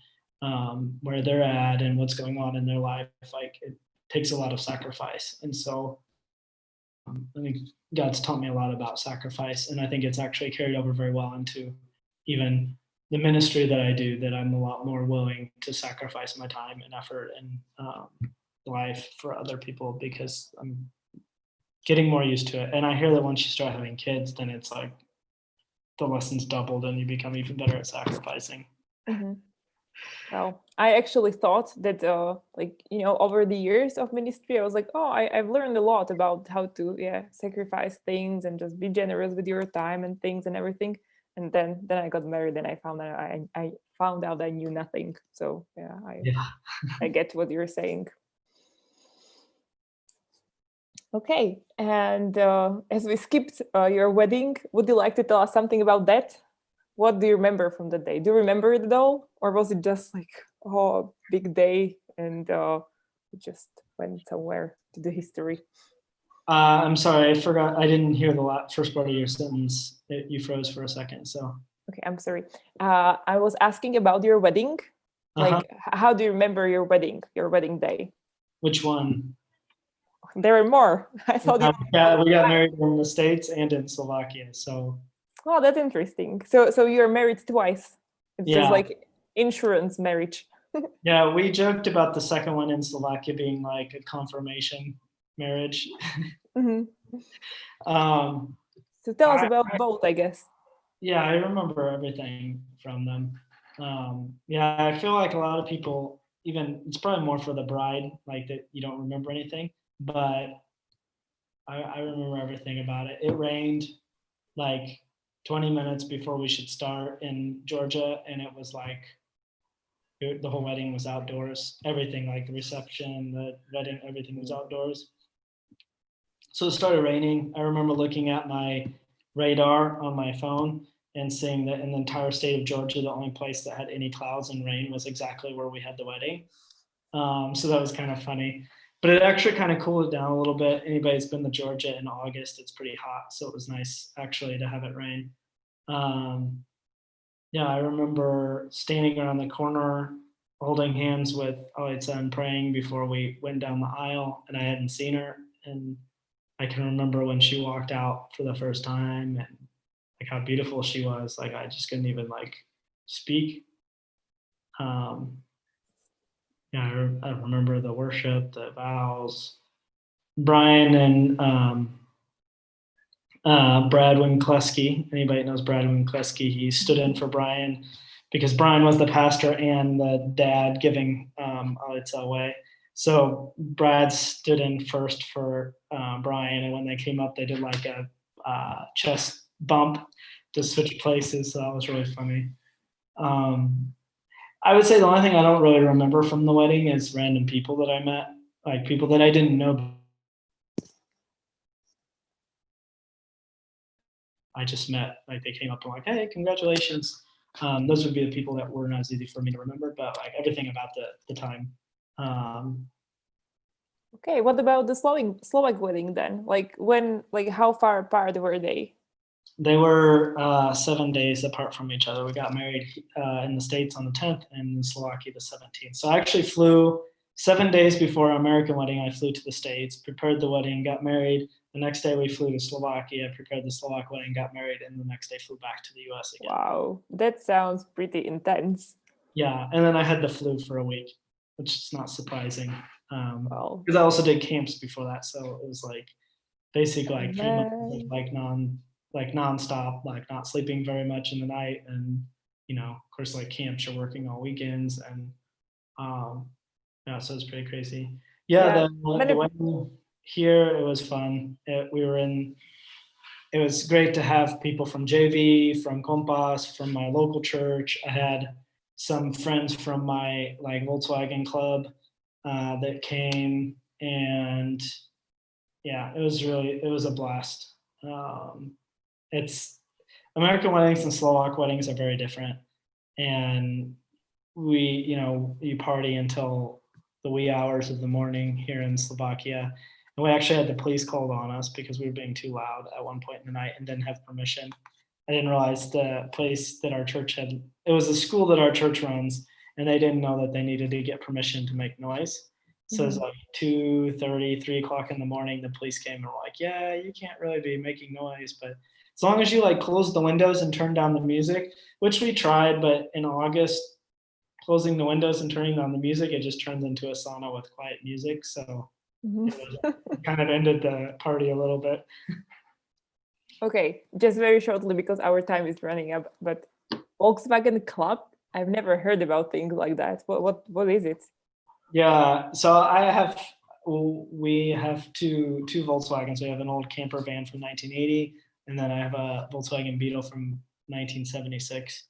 where they're at and what's going on in their life, like it takes a lot of sacrifice. And so I think God's taught me a lot about sacrifice, and I think it's actually carried over very well into even the ministry that I do. That I'm a lot more willing to sacrifice my time and effort and life for other people because I'm getting more used to it. And I hear that once you start having kids, then it's like the lessons doubled, and you become even better at sacrificing. Hmm. Well, I actually thought that, like, over the years of ministry, I was like, oh, I've learned a lot about how to, yeah, sacrifice things and just be generous with your time and things and everything. And then I got married, and I found out I found out I knew nothing. So yeah, Yeah. I get what you're saying. Okay, and as we skipped your wedding, would you like to tell us something about that? What do you remember from the day? Do you remember it at all, or was it just like, oh, big day and we just went somewhere to the history? I'm sorry, I forgot. I didn't hear the first part of your sentence. You froze for a second. So, Okay, I'm sorry. I was asking about your wedding. uh-huh. Like, how do you remember your wedding day? Which one? There are more. I thought you. Yeah, we got married in the States and in Slovakia. So, Oh, that's interesting. So you're married twice. It's just yeah, like insurance marriage. yeah, we joked about the second one in Slovakia being like a confirmation marriage. Hmm. Um, So tell us I, about both, I guess. yeah, I remember everything from them. Yeah, I feel like a lot of people, even it's probably more for the bride, like that you don't remember anything, but I remember everything about it. It rained like 20 minutes before we should start in Georgia, and it was like the whole wedding was outdoors. Everything, like the reception, the wedding, everything was outdoors. So it started raining. I remember looking at my radar on my phone and seeing that in the entire state of Georgia, the only place that had any clouds and rain was exactly where we had the wedding. So that was kind of funny. But it actually kind of cooled it down a little bit. Anybody's been to Georgia in August, it's pretty hot. So it was nice actually to have it rain. Um, yeah, I remember standing around the corner holding hands with Alexa and praying before we went down the aisle, and I hadn't seen her. And I can remember when she walked out for the first time and like how beautiful she was. Like I just couldn't even like speak. Um, yeah, I remember the worship, the vows. Brian and Brad Winkleski. Anybody knows Brad Winkleski? He stood in for Brian because Brian was the pastor and the dad giving Alitza away. So Brad stood in first for Brian, and when they came up, they did like a chest bump to switch places. So that was really funny. Um, I would say the only thing I don't really remember from the wedding is random people that I met, like people that I didn't know. I just met, like they came up and like, hey, congratulations. Those would be the people that were not as easy for me to remember, but like everything about the time. Um, Okay, what about the Slovak wedding then? Like when, like how far apart were they? They were 7 days apart from each other. We got married in the States on the 10th and in Slovakia the 17th. So I actually flew 7 days before our American wedding. I flew to the States, prepared the wedding, got married. The next day we flew to Slovakia, prepared the Slovak wedding, got married, and the next day flew back to the US again. Wow, that sounds pretty intense. Yeah, and then I had the flu for a week, which is not surprising. Well, Because I also did camps before that, so it was like basically like 3 months of man. like nonstop, like not sleeping very much in the night, and of course, like camps, you're working all weekends, and yeah, so it's pretty crazy. Yeah, Yeah, the many. wedding here, it was fun. It was great to have people from JV, from Compass, from my local church. I had some friends from my like Volkswagen club that came, and yeah, it was a blast. It's American weddings and Slovak weddings are very different, and you party until the wee hours of the morning here in Slovakia. And we actually had the police called on us because we were being too loud at one point in the night and didn't have permission. I didn't realize the place that our church had, it was a school that our church runs, and they didn't know that they needed to get permission to make noise. So it's like 2:30, 3 o'clock in the morning, the police came and were like, yeah, you can't really be making noise, but as long as you like close the windows and turn down the music, which we tried, but in August, closing the windows and turning on the music, it just turns into a sauna with quiet music. So it kind of ended the party a little bit. Okay, just very shortly because our time is running up. But Volkswagen Club, I've never heard about things like that. What is it? Yeah, so we have two Volkswagens. We have an old camper van from 1980, and then I have a Volkswagen Beetle from 1976.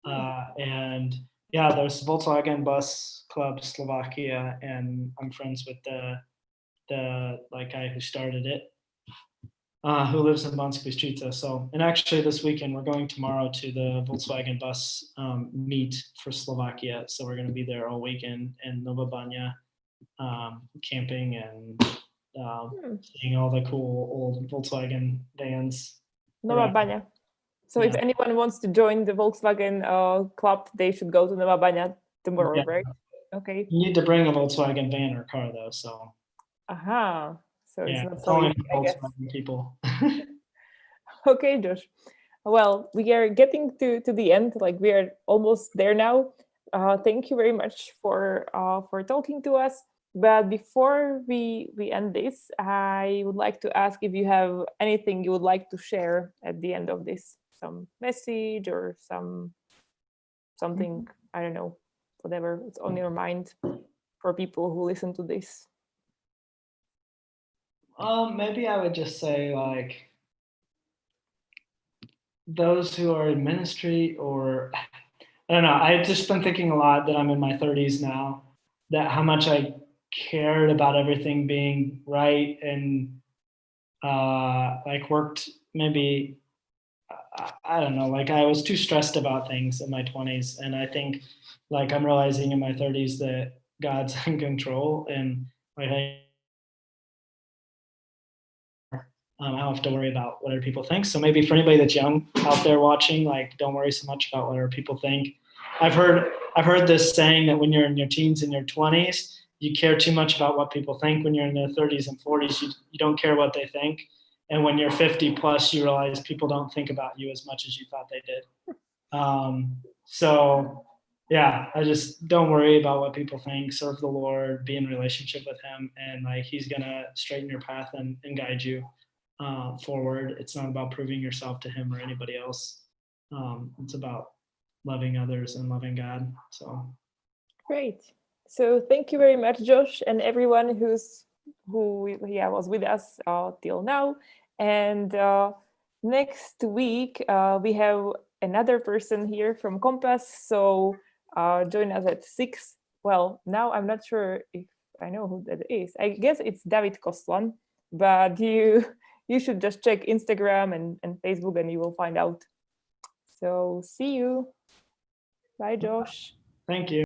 And yeah, there's Volkswagen Bus Club Slovakia, and I'm friends with the like guy who started it, who lives in Banska Bystrica. So, and actually this weekend we're going tomorrow to the Volkswagen Bus meet for Slovakia. So we're going to be there all weekend in Nova Banja, camping and seeing all the cool old Volkswagen vans Nova around. Banja. So if Yeah. anyone wants to join the Volkswagen club, they should go to Nova Banja tomorrow, Yeah. right? Okay. You need to bring a Volkswagen van or car though. So Aha. So it's yeah, not it's so only easy, I for guess. Volkswagen people. Okay, Josh. Well, we are getting to the end. Like we are almost there now. Thank you very much for talking to us. But before we end this, I would like to ask if you have anything you would like to share at the end of this, some message or something, I don't know, whatever it's on your mind for people who listen to this. Maybe I would just say like those who are in ministry, or I don't know. I've just been thinking a lot that I'm in my 30s now, that how much I cared about everything being right, and like worked maybe, I don't know, like I was too stressed about things in my 20s, and I think like I'm realizing in my 30s that God's in control, and like I don't have to worry about what other people think. So maybe for anybody that's young out there watching, like don't worry so much about what other people think. I've heard this saying that when you're in your teens and your 20s, you care too much about what people think. When you're in your 30s and 40s, you don't care what they think. And when you're 50 plus, you realize people don't think about you as much as you thought they did. So yeah, I just don't worry about what people think. Serve the Lord, be in relationship with Him, and like He's gonna straighten your path and guide you forward. It's not about proving yourself to Him or anybody else. It's about loving others and loving God. So Great. So thank you very much, Josh, and everyone who was with us till now. And next week we have another person here from Compass. So join us at 6. Well, now I'm not sure if I know who that is. I guess it's David Kostlan, but you should just check Instagram and Facebook and you will find out. So see you. Bye, Josh. thank you.